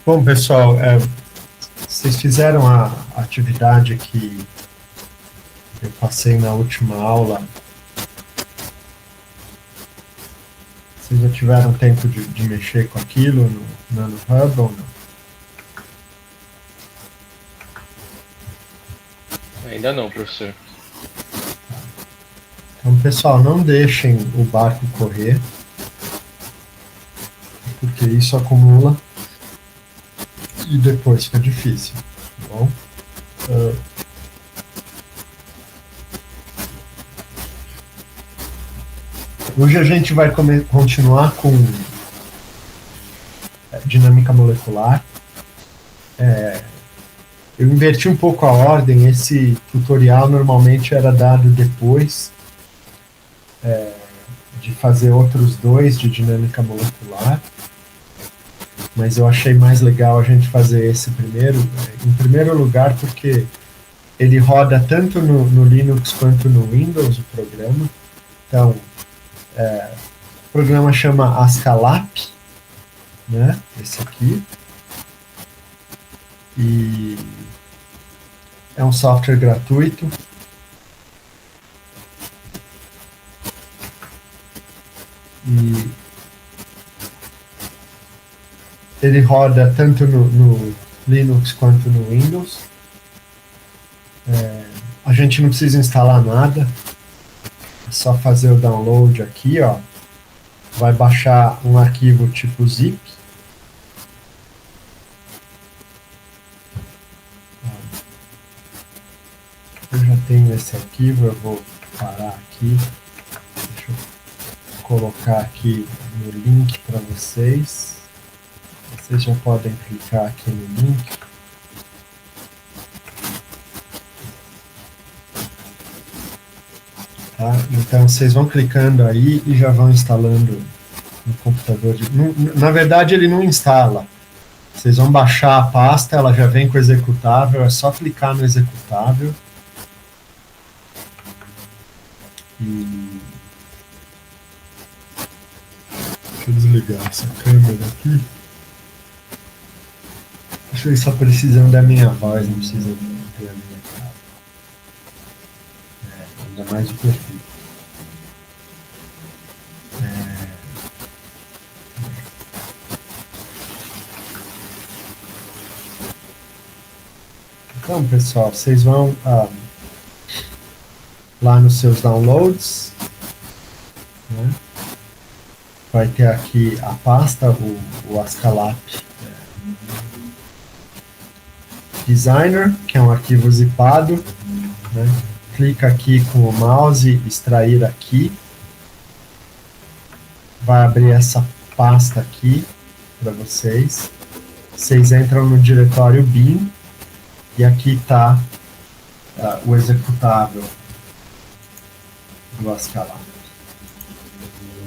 Bom, pessoal, vocês fizeram a atividade que eu passei na última aula. Vocês já tiveram tempo de mexer com aquilo no NanoHub ou não? Ainda não, professor. Então, pessoal, não deixem o barco correr, porque isso acumula e depois fica difícil, tá bom? Hoje a gente vai continuar com dinâmica molecular. Eu inverti um pouco a ordem. Esse tutorial normalmente era dado depois de fazer outros dois de dinâmica molecular, mas eu achei mais legal a gente fazer esse primeiro, em primeiro lugar porque ele roda tanto no Linux quanto no Windows, o programa. Então, o programa chama Ascalap, né? Esse aqui. E é um software gratuito. E ele roda tanto no Linux quanto no Windows. A gente não precisa instalar nada. É só fazer o download aqui, ó. Vai baixar um arquivo tipo zip. Eu já tenho esse arquivo, eu vou parar aqui. Deixa eu colocar aqui no link para vocês. Vocês já podem clicar aqui no link. Tá? Então vocês vão clicando aí e já vão instalando no computador. Na verdade ele não instala. Vocês vão baixar a pasta, ela já vem com o executável, é só clicar no executável. E deixa eu desligar essa câmera aqui. Vocês só precisam da minha voz, não precisam ter a minha cara. Ainda mais o perfil. Então, pessoal, vocês vão lá nos seus downloads, né? Vai ter aqui a pasta, o Ascalap Designer, que é um arquivo zipado, né? Clica aqui com o mouse, extrair aqui, vai abrir essa pasta aqui para vocês. Vocês entram no diretório bin e aqui está o executável do Ascalap.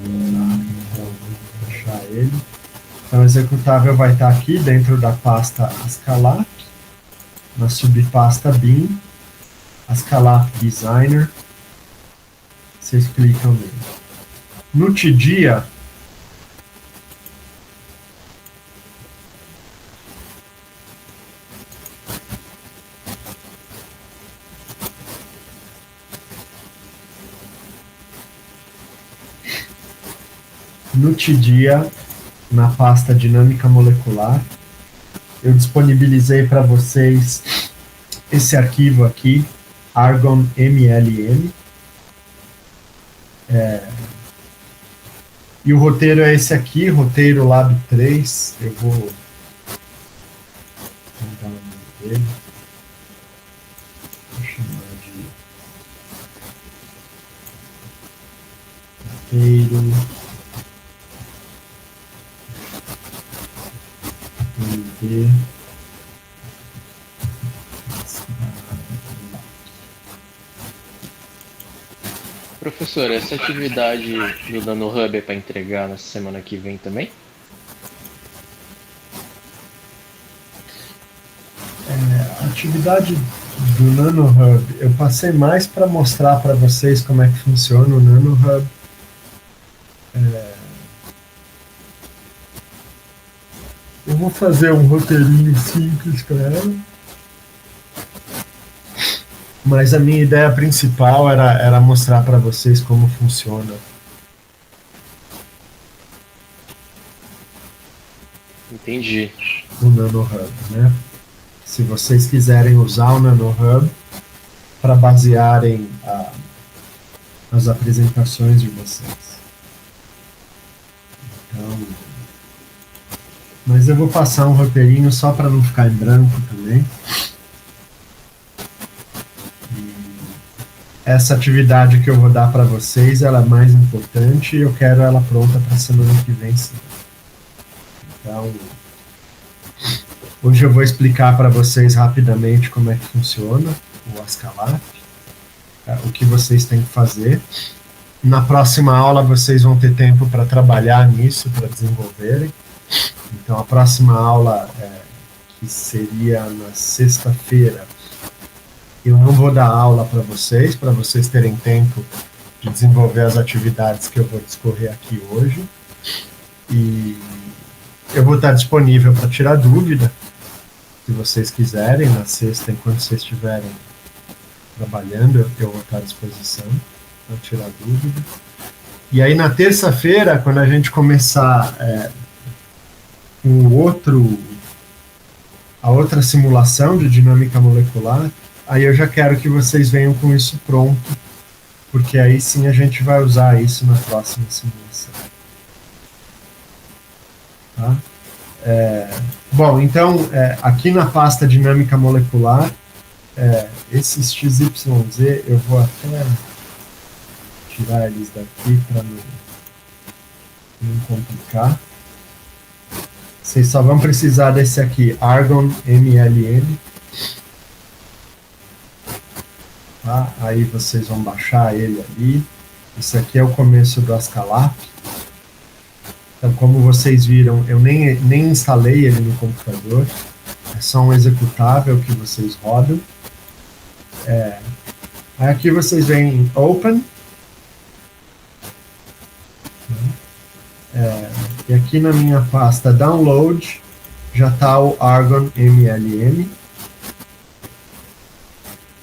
Então, vou fechar ele. Então, o executável vai estar aqui dentro da pasta Ascalap, na subpasta bin, Ascalap Designer. Vocês clicam nele. No TDIA, na pasta dinâmica molecular, eu disponibilizei para vocês esse arquivo aqui, Argon MLM. E o roteiro é esse aqui, roteiro Lab 3. Eu vou tentar o nome dele. Vou chamar de roteiro MD. Professor, essa atividade do NanoHub é para entregar na semana que vem também? A atividade do NanoHub, eu passei mais para mostrar para vocês como é que funciona o NanoHub. Eu vou fazer um roteirinho simples para ela. Mas a minha ideia principal era mostrar para vocês como funciona. Entendi. O NanoHub, né? Se vocês quiserem usar o NanoHub para basearem as apresentações de vocês. Então, mas eu vou passar um roteirinho só para não ficar em branco também. Essa atividade que eu vou dar para vocês, ela é mais importante e eu quero ela pronta para a semana que vem, sim. Então, hoje eu vou explicar para vocês rapidamente como é que funciona o Ascalap, o que vocês têm que fazer. Na próxima aula vocês vão ter tempo para trabalhar nisso, para desenvolverem. Então, a próxima aula, que seria na sexta-feira, eu não vou dar aula para vocês terem tempo de desenvolver as atividades que eu vou discorrer aqui hoje. E eu vou estar disponível para tirar dúvida, se vocês quiserem, na sexta, enquanto vocês estiverem trabalhando, eu vou estar à disposição para tirar dúvida. E aí, na terça-feira, quando a gente começar a outra simulação de dinâmica molecular, aí eu já quero que vocês venham com isso pronto, porque aí sim a gente vai usar isso na próxima simulação. Tá? Bom, então, aqui na pasta dinâmica molecular, esses XYZ, eu vou até tirar eles daqui para não complicar. Vocês só vão precisar desse aqui, Argon MLN. Tá? Aí vocês vão baixar ele ali. Esse aqui é o começo do Ascalap. Então, como vocês viram, eu nem instalei ele no computador. É só um executável que vocês rodam. Aí aqui vocês veem em Open. E aqui na minha pasta Download já está o Argon MLM.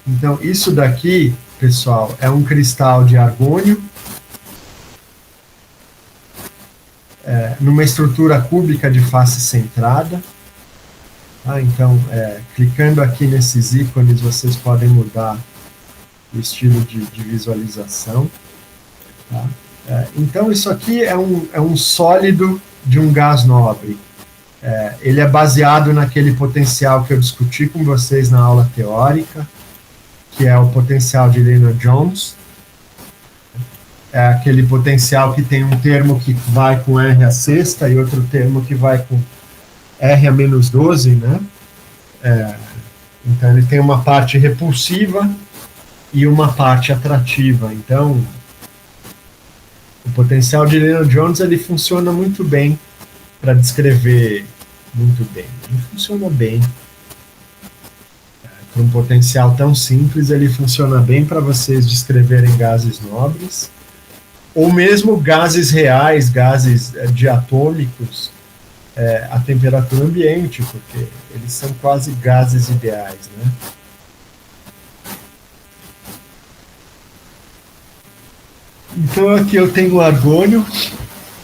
Então, isso daqui, pessoal, é um cristal de argônio numa estrutura cúbica de face centrada. Tá? Então, clicando aqui nesses ícones, vocês podem mudar o estilo de visualização. Tá? Então, isso aqui é um sólido de um gás nobre. Ele é baseado naquele potencial que eu discuti com vocês na aula teórica, que é o potencial de Lennard-Jones. É aquele potencial que tem um termo que vai com R a sexta e outro termo que vai com R a menos 12, né? Então, ele tem uma parte repulsiva e uma parte atrativa. Então, o potencial de Lennard-Jones, ele funciona muito bem para descrever muito bem. Ele funciona bem. Para um potencial tão simples, ele funciona bem para vocês descreverem gases nobres, ou mesmo gases reais, gases diatômicos, a temperatura ambiente, porque eles são quase gases ideais, né? Então aqui eu tenho o argônio,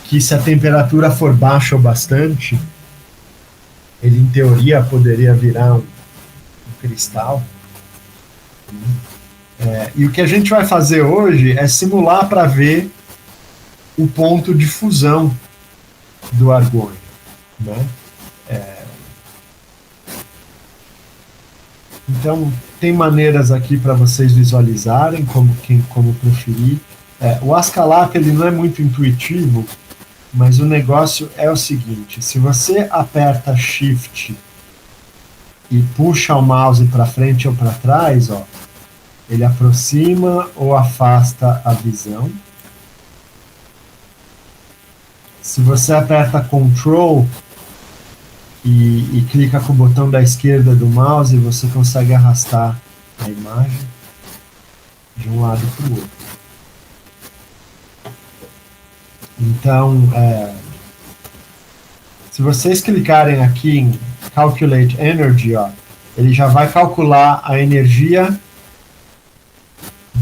que se a temperatura for baixa ou bastante, ele em teoria poderia virar um cristal. E o que a gente vai fazer hoje é simular para ver o ponto de fusão do argônio, né? Então, tem maneiras aqui para vocês visualizarem, como preferir. O Ascalap, ele não é muito intuitivo, mas o negócio é o seguinte: se você aperta Shift e puxa o mouse para frente ou para trás, ó, ele aproxima ou afasta a visão. Se você aperta Ctrl e clica com o botão da esquerda do mouse, você consegue arrastar a imagem de um lado para o outro. Então, Se vocês clicarem aqui em Calculate Energy, ó, ele já vai calcular a energia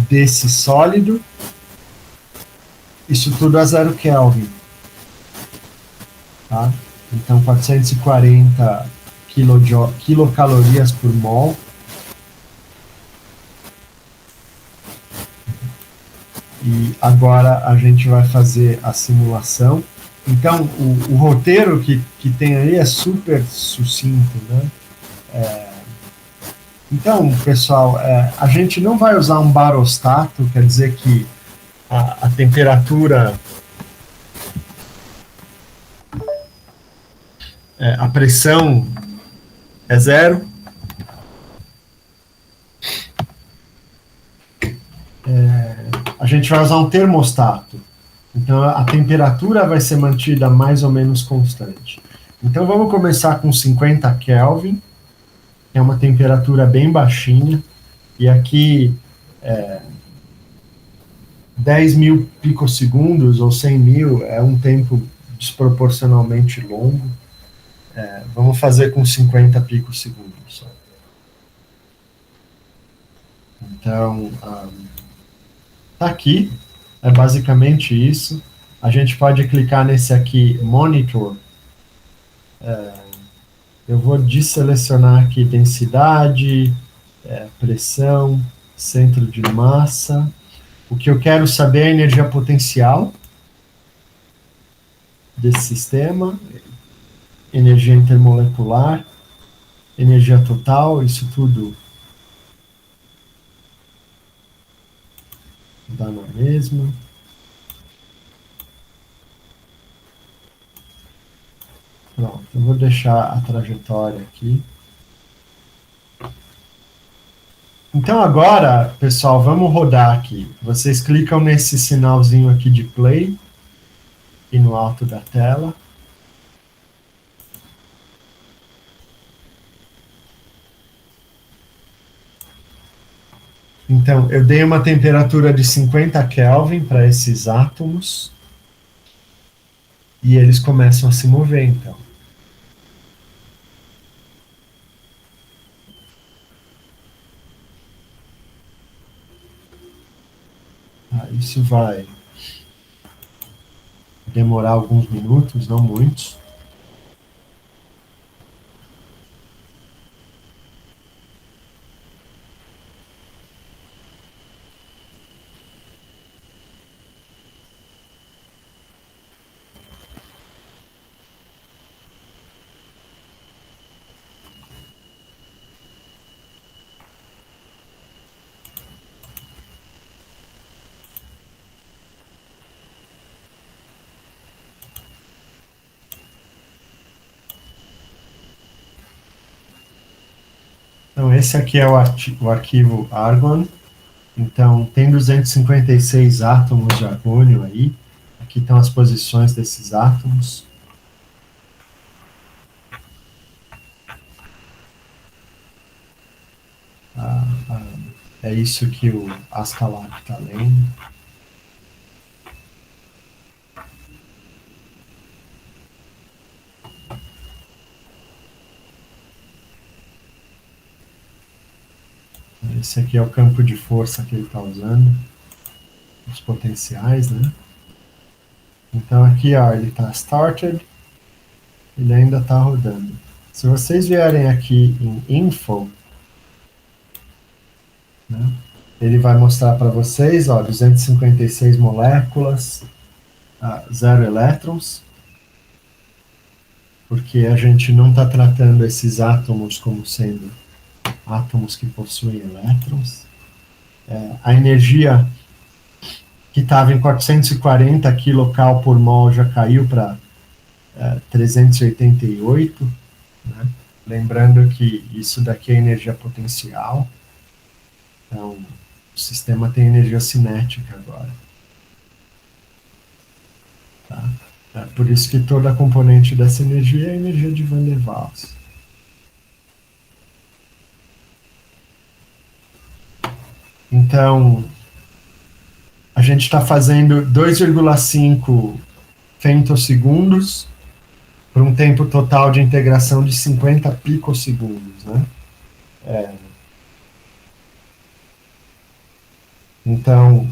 desse sólido. Isso tudo a 0 Kelvin. Tá? Então, 440 quilocalorias por mol. E agora a gente vai fazer a simulação. Então, o roteiro que tem aí é super sucinto, né? Então, pessoal, a gente não vai usar um barostato, quer dizer que a temperatura, a pressão é zero. A gente vai usar um termostato. Então, a temperatura vai ser mantida mais ou menos constante. Então, vamos começar com 50 Kelvin, que é uma temperatura bem baixinha. E aqui, 10 mil picosegundos ou 100 mil é um tempo desproporcionalmente longo. Vamos fazer com 50 picosegundos. Então, tá aqui, é basicamente isso. A gente pode clicar nesse aqui, Monitor. Eu vou desselecionar aqui densidade, pressão, centro de massa. O que eu quero saber é a energia potencial desse sistema, energia intermolecular, energia total, isso tudo dá na mesma. Pronto, eu vou deixar a trajetória aqui. Então agora, pessoal, vamos rodar aqui. Vocês clicam nesse sinalzinho aqui de play e no alto da tela. Então, eu dei uma temperatura de 50 Kelvin para esses átomos e eles começam a se mover, então. Isso vai demorar alguns minutos, não muitos. Então, esse aqui é o arquivo Argon. Então, tem 256 átomos de argônio aí. Aqui estão as posições desses átomos. É isso que o Ascalab está lendo. Esse aqui é o campo de força que ele está usando, os potenciais, né? Então aqui, ó, ele está started, ele ainda está rodando. Se vocês vierem aqui em Info, né, ele vai mostrar para vocês, ó, 256 moléculas, 0 elétrons, porque a gente não está tratando esses átomos como sendo átomos que possuem elétrons. A energia que estava em 440 kcal por mol já caiu para 388, né? Lembrando que isso daqui é energia potencial. Então, o sistema tem energia cinética agora. Tá? Por isso que toda a componente dessa energia é a energia de Van der Waals. Então, a gente está fazendo 2,5 femtosegundos por um tempo total de integração de 50 picosegundos, né? Então,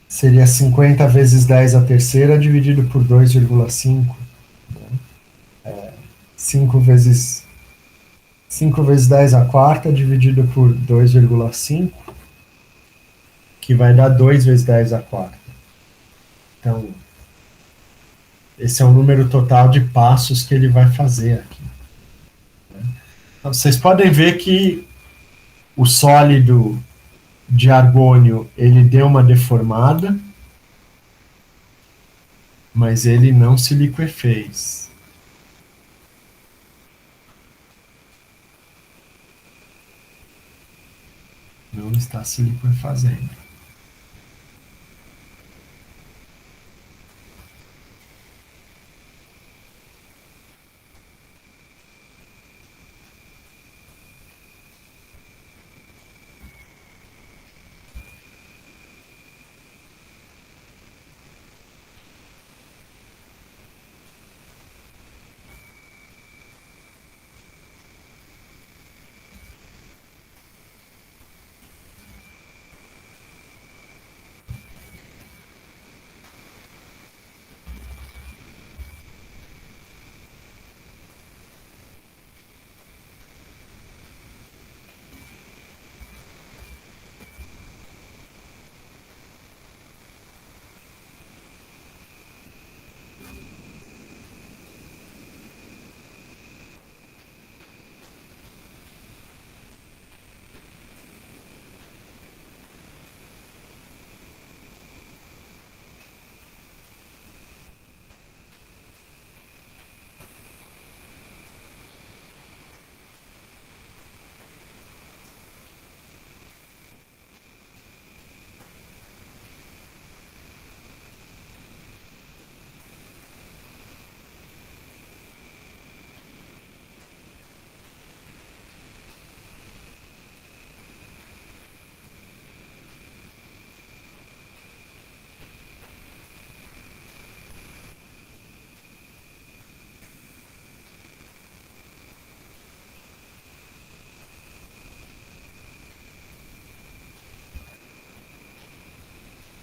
seria 50 vezes 10 a terceira dividido por 2,5. 5 vezes 5 vezes 10 a quarta dividido por 2,5, que vai dar 2 vezes 10 a quarta. Então, esse é o número total de passos que ele vai fazer aqui. Então, vocês podem ver que o sólido de argônio, ele deu uma deformada, mas ele não se liquefez. Não está se liquefazendo.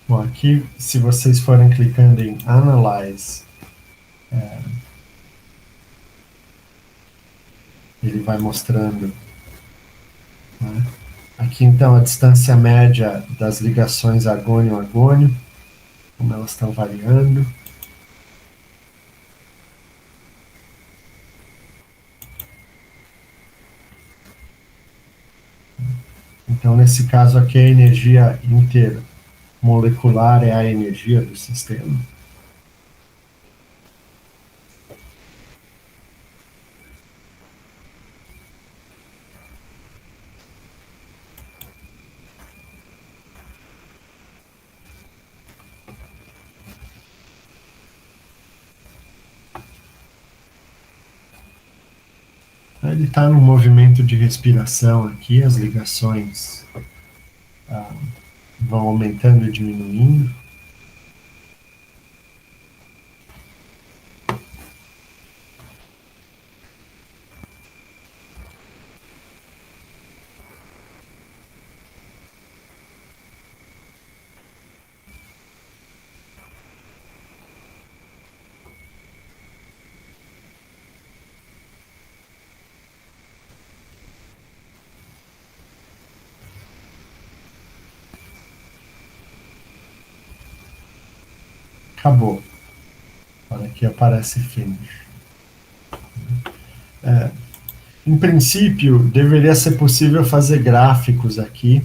Bom, aqui, se vocês forem clicando em Analyze, ele vai mostrando, né? Aqui, então, a distância média das ligações argônio-argônio, como elas estão variando. Então, nesse caso aqui, a energia intermolecular é a energia do sistema. Ele está no movimento de respiração aqui, as ligações vão aumentando e diminuindo. Acabou. Olha aqui aparece finish. Em princípio, deveria ser possível fazer gráficos aqui,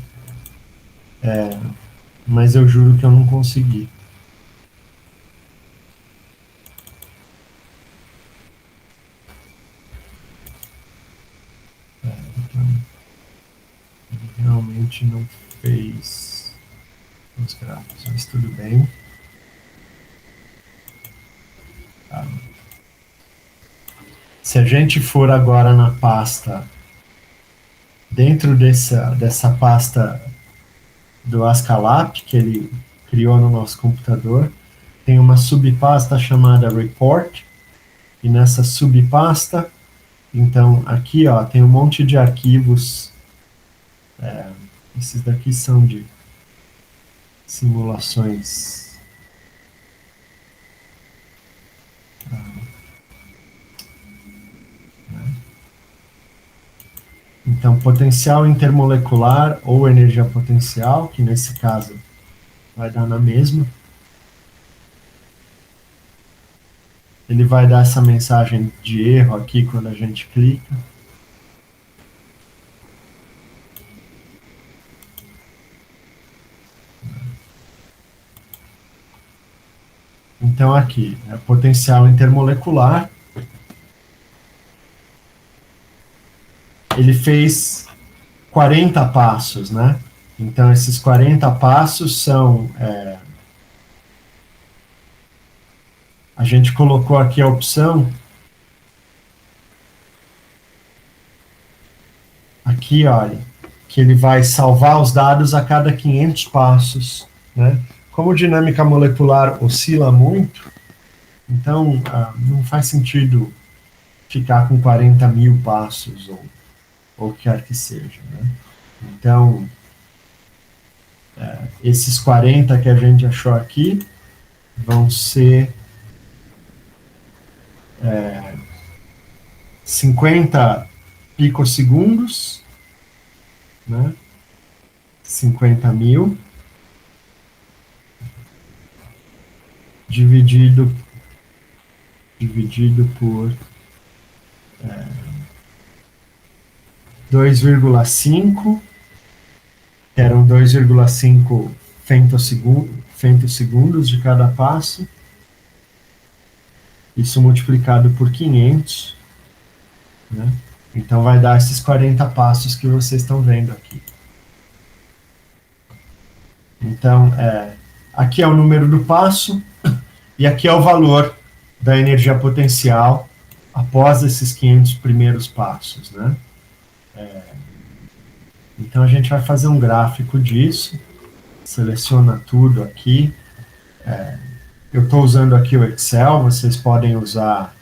mas eu juro que eu não consegui. Então, ele realmente não fez os gráficos, mas tudo bem. Se a gente for agora na pasta, dentro dessa pasta do Ascalap, que ele criou no nosso computador, tem uma subpasta chamada Report, e nessa subpasta, então aqui ó, tem um monte de arquivos, esses daqui são de simulações. Então, potencial intermolecular ou energia potencial, que nesse caso vai dar na mesma. Ele vai dar essa mensagem de erro aqui quando a gente clica. Então aqui, é potencial intermolecular. Ele fez 40 passos, né? Então esses 40 passos são... a gente colocou aqui a opção... Aqui, olha, que ele vai salvar os dados a cada 500 passos, né? Como dinâmica molecular oscila muito, então não faz sentido ficar com 40 mil passos ou quer que seja, né? Então, esses 40 que a gente achou aqui vão ser 50 picosegundos, né? 50 mil dividido por 2,5, que eram 2,5 femtosegundos de cada passo, isso multiplicado por 500, né? Então vai dar esses 40 passos que vocês estão vendo aqui. Então, aqui é o número do passo, e aqui é o valor da energia potencial após esses 500 primeiros passos, né? Então a gente vai fazer um gráfico disso, seleciona tudo aqui. Eu estou usando aqui o Excel, vocês podem usar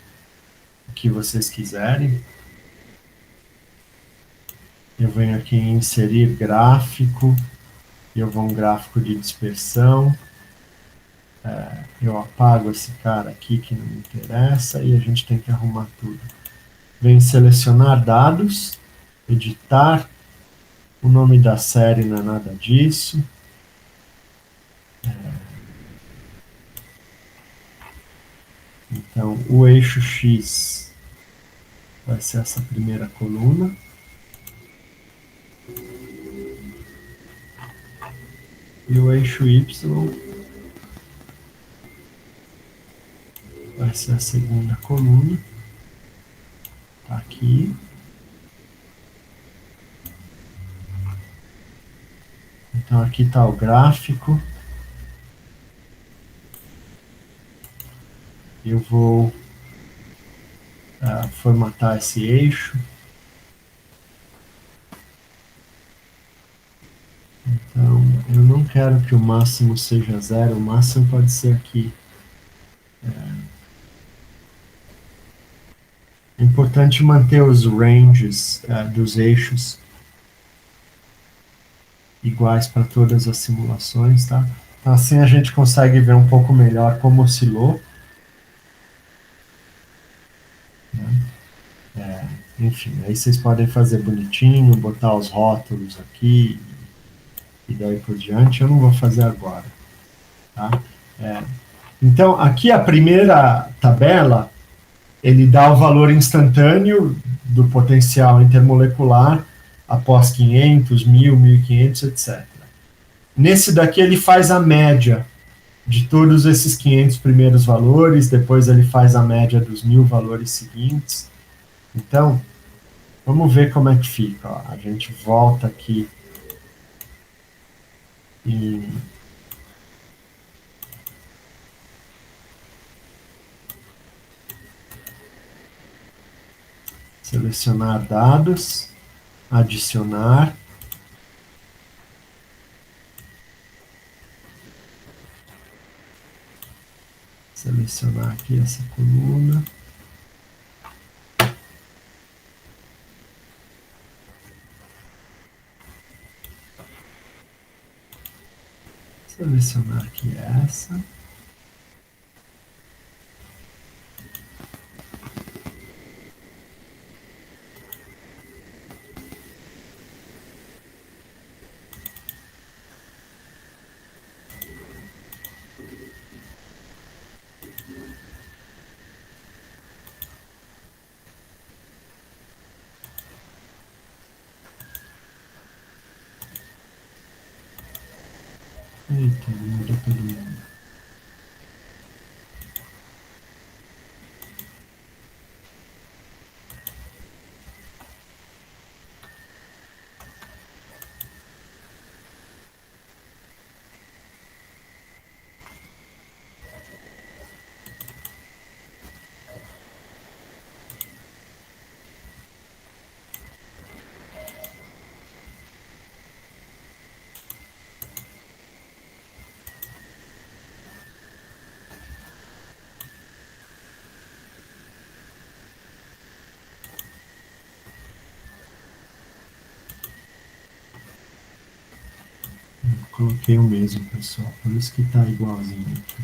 o que vocês quiserem. Eu venho aqui em inserir gráfico, e eu vou um gráfico de dispersão. Eu apago esse cara aqui que não me interessa, e a gente tem que arrumar tudo. Vem selecionar dados, editar, o nome da série não é nada disso. Então, o eixo X vai ser essa primeira coluna. E o eixo Y vai ser a segunda coluna. Tá aqui. Então aqui está o gráfico. Eu vou formatar esse eixo. Então, eu não quero que o máximo seja 0, o máximo pode ser aqui. É importante manter os ranges dos eixos iguais para todas as simulações, tá? Então, assim a gente consegue ver um pouco melhor como oscilou. Enfim, aí vocês podem fazer bonitinho, botar os rótulos aqui e daí por diante. Eu não vou fazer agora, tá? Então, aqui a primeira tabela, ele dá o valor instantâneo do potencial intermolecular após 500, 1000, 1500, etc. Nesse daqui ele faz a média de todos esses 500 primeiros valores, depois ele faz a média dos 1000 valores seguintes. Então, vamos ver como é que fica. Ó. A gente volta aqui em selecionar dados, adicionar. Selecionar aqui essa coluna. Selecionar aqui essa. Eita, muda todo mundo. Coloquei o mesmo, pessoal, por isso que está igualzinho aqui.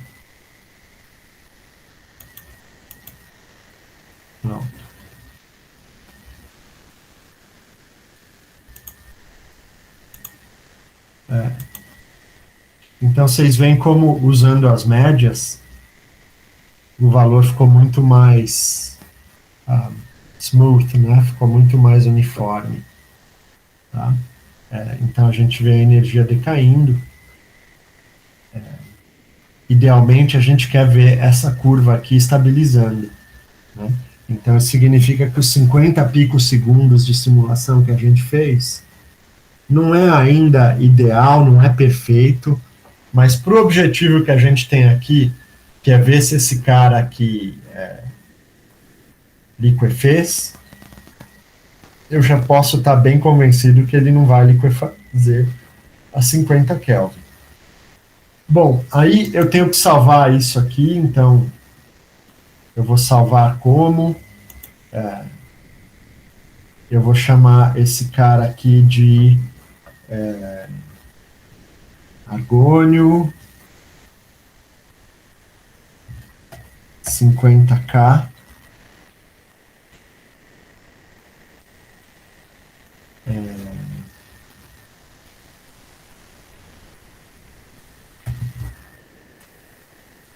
Pronto. Então vocês veem como, usando as médias, o valor ficou muito mais smooth, né? Ficou muito mais uniforme. Tá? Então a gente vê a energia decaindo. Idealmente a gente quer ver essa curva aqui estabilizando. Né? Então isso significa que os 50 picosegundos de simulação que a gente fez não é ainda ideal, não é perfeito, mas para o objetivo que a gente tem aqui, que é ver se esse cara aqui liquefez, eu já posso estar bem convencido que ele não vai liquefazer a 50 Kelvin. Bom, aí eu tenho que salvar isso aqui, então eu vou salvar como... eu vou chamar esse cara aqui de argônio 50K.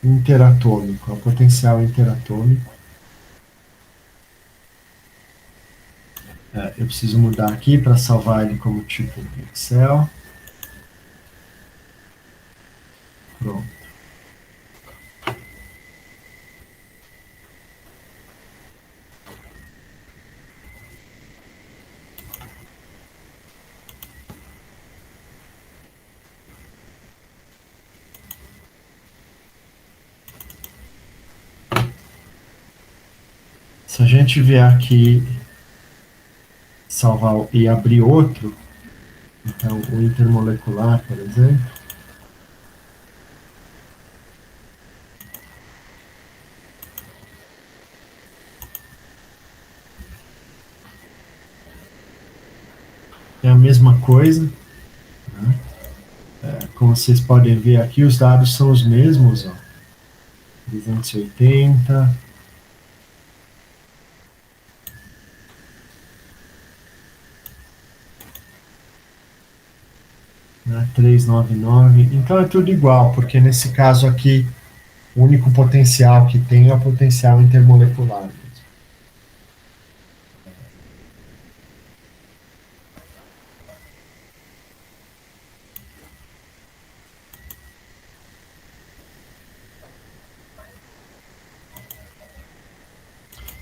Interatômico, é o potencial interatômico. Eu preciso mudar aqui para salvar ele como tipo Excel. Pronto. Se a gente vier aqui salvar e abrir outro, então o intermolecular, por exemplo, é a mesma coisa. Né? Como vocês podem ver aqui, os dados são os mesmos. Ó. 380. Né? 399. Então é tudo igual, porque nesse caso aqui, o único potencial que tem é o potencial intermolecular.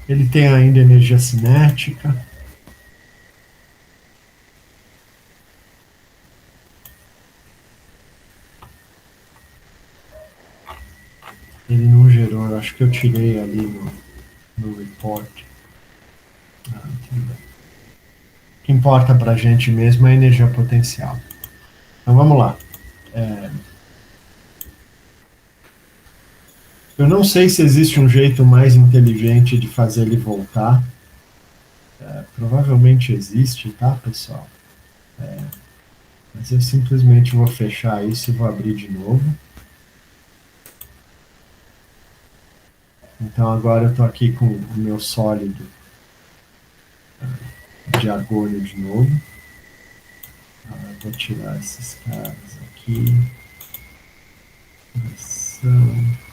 Ele tem ainda energia cinética. Ele não gerou, eu acho que eu tirei ali no report. Tudo bem. O que importa para a gente mesmo é a energia potencial. Então vamos lá. Eu não sei se existe um jeito mais inteligente de fazer ele voltar. Provavelmente existe, tá, pessoal? Mas eu simplesmente vou fechar isso e vou abrir de novo. Então agora eu estou aqui com o meu sólido de argônio de novo. Vou tirar esses caras aqui. Ação.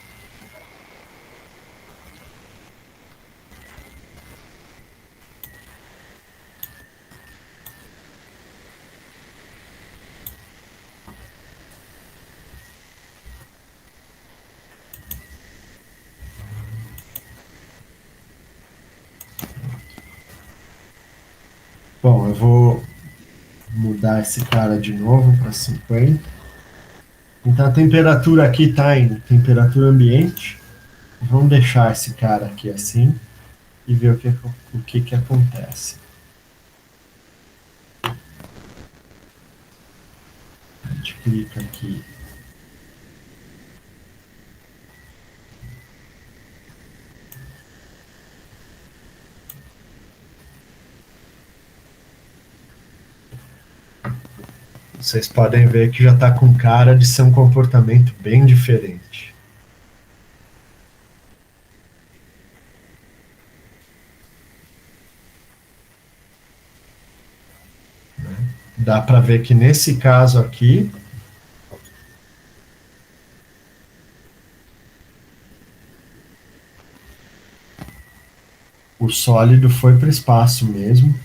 Bom, eu vou mudar esse cara de novo para 50. Então a temperatura aqui está em temperatura ambiente. Vamos deixar esse cara aqui assim e ver o que acontece. A gente clica aqui. Vocês podem ver que já está com cara de ser um comportamento bem diferente. Dá para ver que nesse caso aqui, o sólido foi para o espaço mesmo,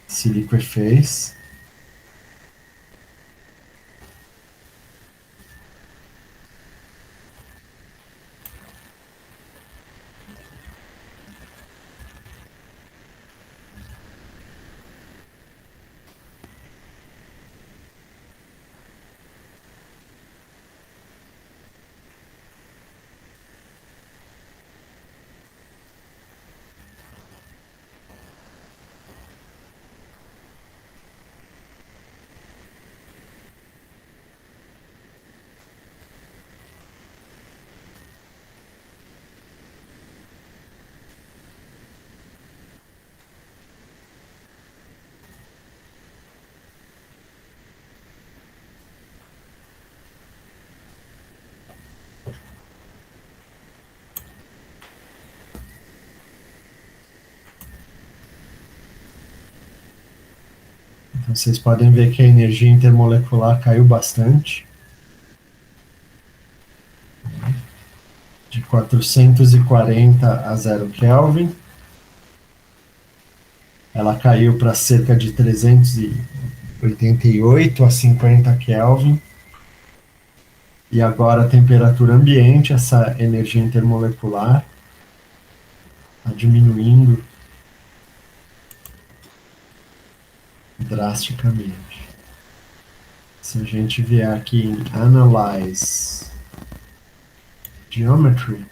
se liquefez. Então vocês podem ver que a energia intermolecular caiu bastante. De 440 a 0 Kelvin. Ela caiu para cerca de 388 a 50 Kelvin. E agora a temperatura ambiente, essa energia intermolecular, está diminuindo drasticamente. Se a gente vier aqui em Analyze Geometry,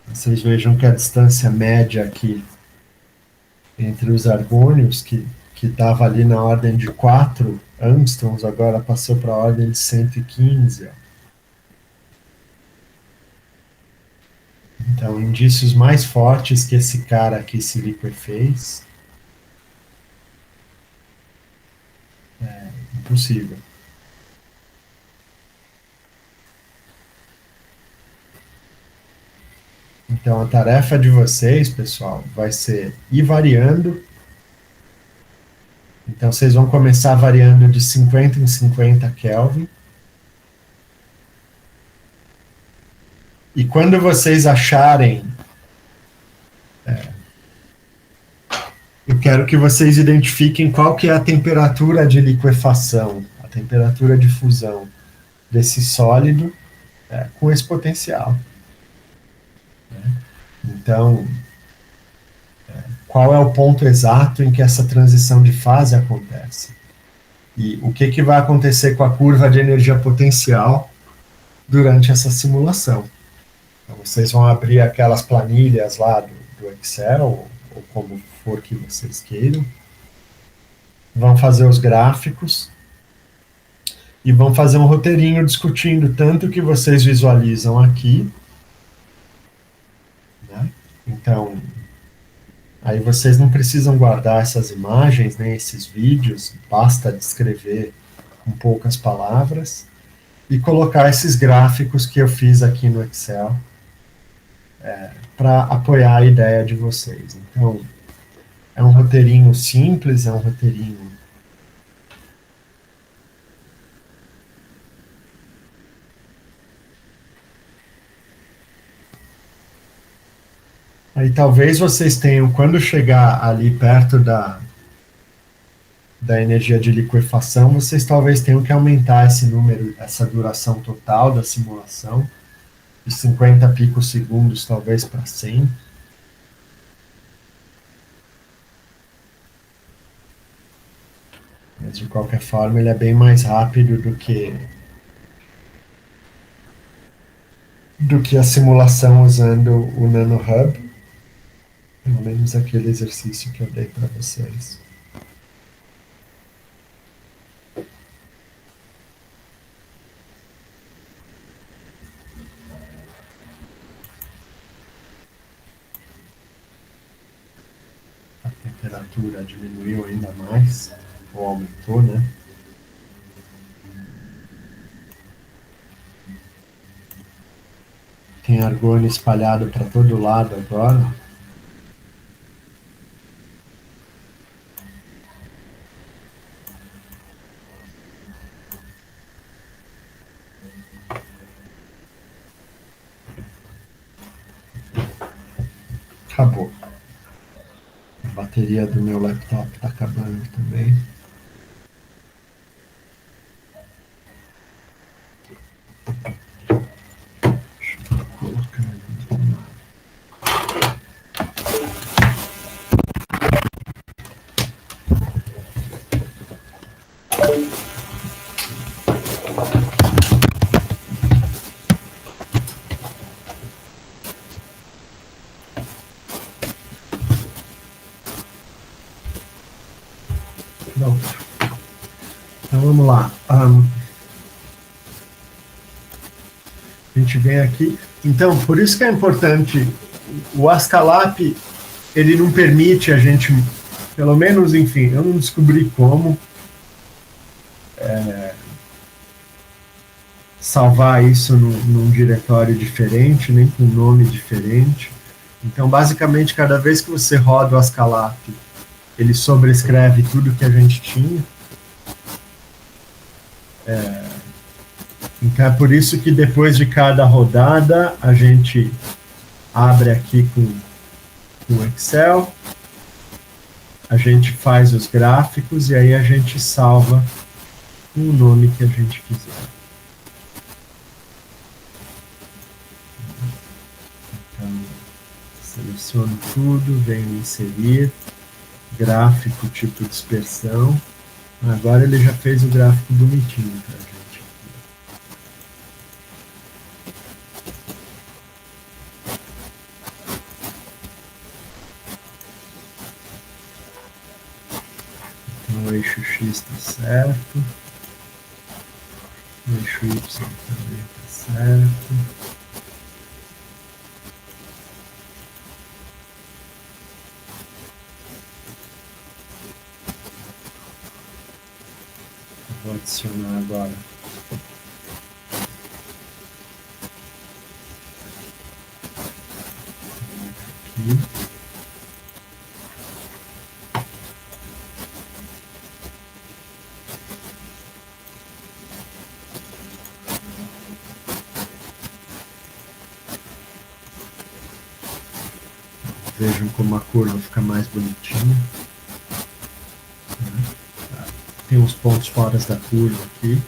vocês vejam que a distância média aqui entre os argônios, que estava ali na ordem de 4 angstroms, agora passou para a ordem de 115. Então, indícios mais fortes que esse cara aqui se liquefez. É impossível. Então, a tarefa de vocês, pessoal, vai ser ir variando. Então, vocês vão começar variando de 50 em 50 Kelvin. E quando vocês acharem... eu quero que vocês identifiquem qual que é a temperatura de liquefação, a temperatura de fusão desse sólido com esse potencial. Então, qual é o ponto exato em que essa transição de fase acontece? E o que vai acontecer com a curva de energia potencial durante essa simulação? Então, vocês vão abrir aquelas planilhas lá do Excel, ou como for que vocês queiram, vão fazer os gráficos, e vão fazer um roteirinho discutindo tanto o que vocês visualizam aqui, né? Então, aí vocês não precisam guardar essas imagens, nem esses vídeos, basta descrever com poucas palavras e colocar esses gráficos que eu fiz aqui no Excel para apoiar a ideia de vocês. Então, é um roteirinho simples, é um roteirinho. Aí talvez vocês tenham, quando chegar ali perto da energia de liquefação, vocês talvez tenham que aumentar esse número, essa duração total da simulação, de 50 picosegundos talvez para 100. Mas de qualquer forma ele é bem mais rápido do que a simulação usando o NanoHub, pelo menos aquele exercício que eu dei para vocês. A temperatura diminuiu ainda mais, ou aumentou, né? Tem argônio espalhado para todo lado agora. Acabou. A bateria do meu laptop está acabando também. Deixa eu colocar ali. Pronto. Então vamos lá. A gente vem aqui. Então, por isso que é importante, o Ascalap, ele não permite a gente, pelo menos, enfim, eu não descobri como salvar isso num diretório diferente, nem com nome diferente. Então, basicamente, cada vez que você roda o Ascalap, ele sobrescreve tudo que a gente tinha. Então é por isso que depois de cada rodada a gente abre aqui com o Excel, a gente faz os gráficos e aí a gente salva com o nome que a gente quiser. Então, seleciono tudo, venho inserir, gráfico tipo dispersão. Agora ele já fez o gráfico bonitinho pra gente. Então o eixo X está certo. O eixo Y também está certo. Vou adicionar agora aqui. Vejam como a curva fica mais bonitinha. Tem uns pontos fora da curva aqui.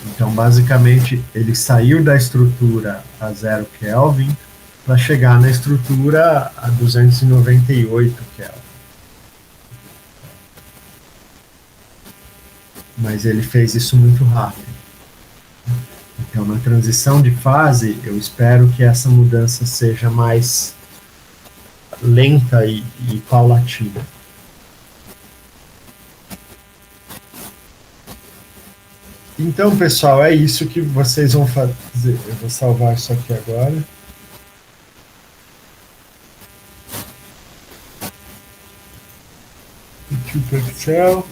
Então, basicamente, ele saiu da estrutura a 0 Kelvin para chegar na estrutura a 298 Kelvin. Mas ele fez isso muito rápido. Então, na transição de fase, eu espero que essa mudança seja mais lenta e paulatina. Então, pessoal, é isso que vocês vão fazer. Eu vou salvar isso aqui agora. YouTube Excel.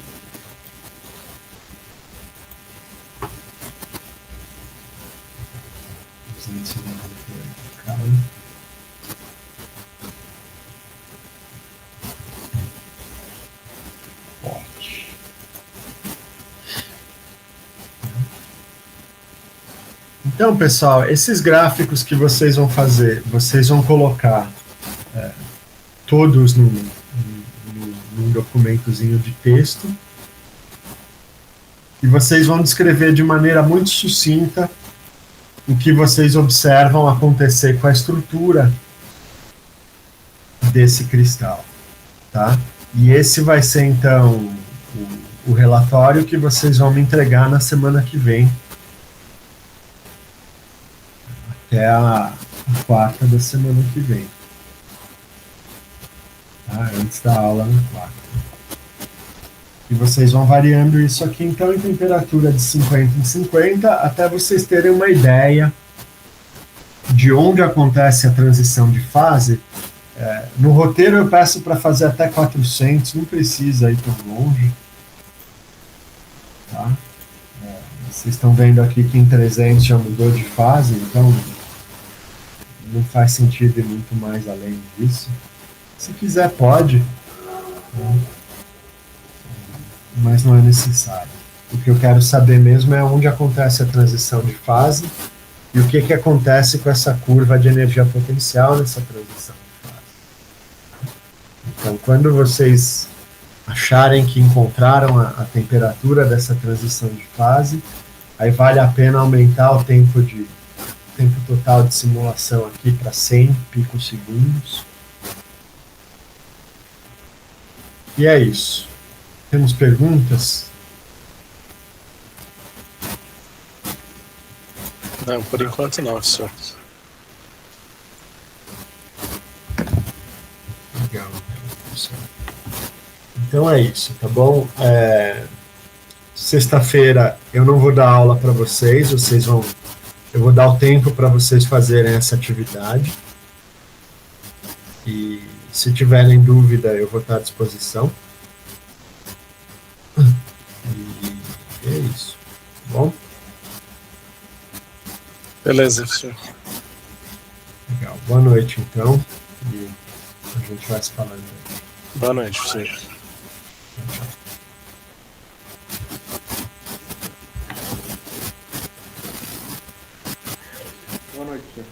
Então, pessoal, esses gráficos que vocês vão fazer, vocês vão colocar todos num documentozinho de texto e vocês vão descrever de maneira muito sucinta o que vocês observam acontecer com a estrutura desse cristal, tá? E esse vai ser, então, o relatório que vocês vão me entregar na semana que vem, até a quarta da semana que vem. Tá? Antes da aula na quarta. E vocês vão variando isso aqui, então, em temperatura de 50 em 50, até vocês terem uma ideia de onde acontece a transição de fase. No roteiro eu peço para fazer até 400, não precisa ir tão longe. Tá? Vocês estão vendo aqui que em 300 já mudou de fase, então não faz sentido ir muito mais além disso. Se quiser, pode, né? Mas não é necessário. O que eu quero saber mesmo é onde acontece a transição de fase e o que acontece com essa curva de energia potencial nessa transição de fase. Então, quando vocês acharem que encontraram a temperatura dessa transição de fase, aí vale a pena aumentar o tempo total de simulação aqui para 100 picosegundos. E é isso. Temos perguntas? Não, por enquanto não, professor. Legal, professor. Então é isso, tá bom? Sexta-feira eu não vou dar aula para vocês, eu vou dar o tempo para vocês fazerem essa atividade. E se tiverem dúvida, eu vou estar à disposição. E é isso, tá bom? Beleza, professor. Legal. Boa noite, então. E a gente vai se falando. Boa noite, professor. Tchau. Boa noite, senhor.